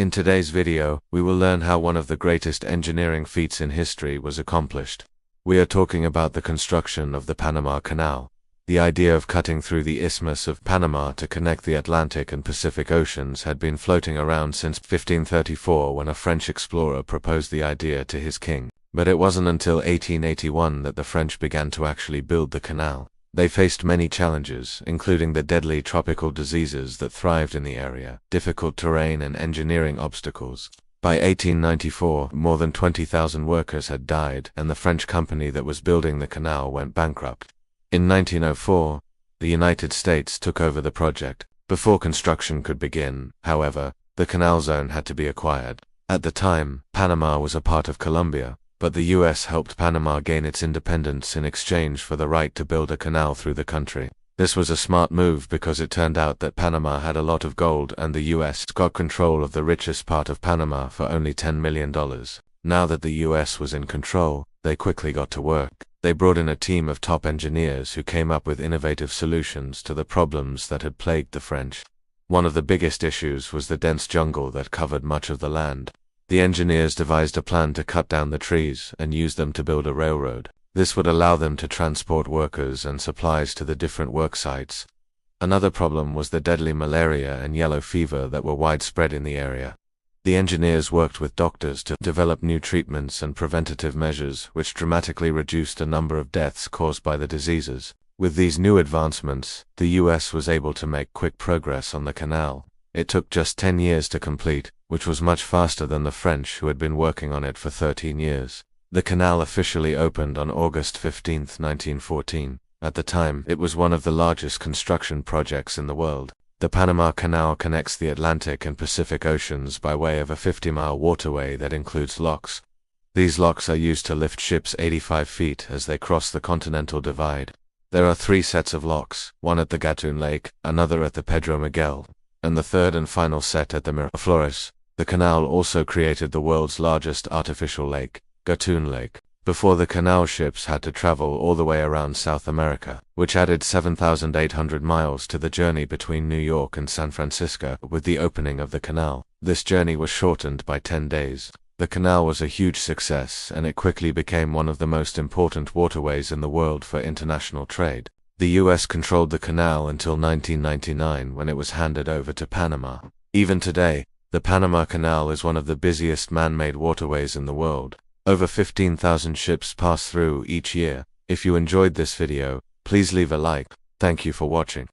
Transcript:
In today's video, we will learn how one of the greatest engineering feats in history was accomplished. We are talking about the construction of the Panama Canal. The idea of cutting through the Isthmus of Panama to connect the Atlantic and Pacific Oceans had been floating around since 1534 when a French explorer proposed the idea to his king. But it wasn't until 1881 that the French began to actually build the canal. They faced many challenges, including the deadly tropical diseases that thrived in the area, difficult terrain and engineering obstacles. By 1894, more than 20,000 workers had died, and the French company that was building the canal went bankrupt. In 1904, the United States took over the project. Before construction could begin, however, the canal zone had to be acquired. At the time, Panama was a part of Colombia, but the US helped Panama gain its independence in exchange for the right to build a canal through the country. This was a smart move because it turned out that Panama had a lot of gold and the US got control of the richest part of Panama for only $10 million. Now that the US was in control, they quickly got to work. They brought in a team of top engineers who came up with innovative solutions to the problems that had plagued the French. One of the biggest issues was the dense jungle that covered much of the land. The engineers devised a plan to cut down the trees and use them to build a railroad. This would allow them to transport workers and supplies to the different work sites. Another problem was the deadly malaria and yellow fever that were widespread in the area. The engineers worked with doctors to develop new treatments and preventative measures which dramatically reduced the number of deaths caused by the diseases. With these new advancements, the US was able to make quick progress on the canal. It took just 10 years to complete, which was much faster than the French who had been working on it for 13 years. The canal officially opened on August 15, 1914. At the time, it was one of the largest construction projects in the world. The Panama Canal connects the Atlantic and Pacific Oceans by way of a 50-mile waterway that includes locks. These locks are used to lift ships 85 feet as they cross the Continental Divide. There are 3 sets of locks, one at the Gatun Lake, another at the Pedro Miguel, and the third and final set at the Miraflores. The canal also created the world's largest artificial lake, Gatun Lake. Before the canal, ships had to travel all the way around South America, which added 7,800 miles to the journey between New York and San Francisco. With the opening of the canal, this journey was shortened by 10 days. The canal was a huge success, and it quickly became one of the most important waterways in the world for international trade. The US controlled the canal until 1999 when it was handed over to Panama. Even today, the Panama Canal is one of the busiest man-made waterways in the world. Over 15,000 ships pass through each year. If you enjoyed this video, please leave a like. Thank you for watching.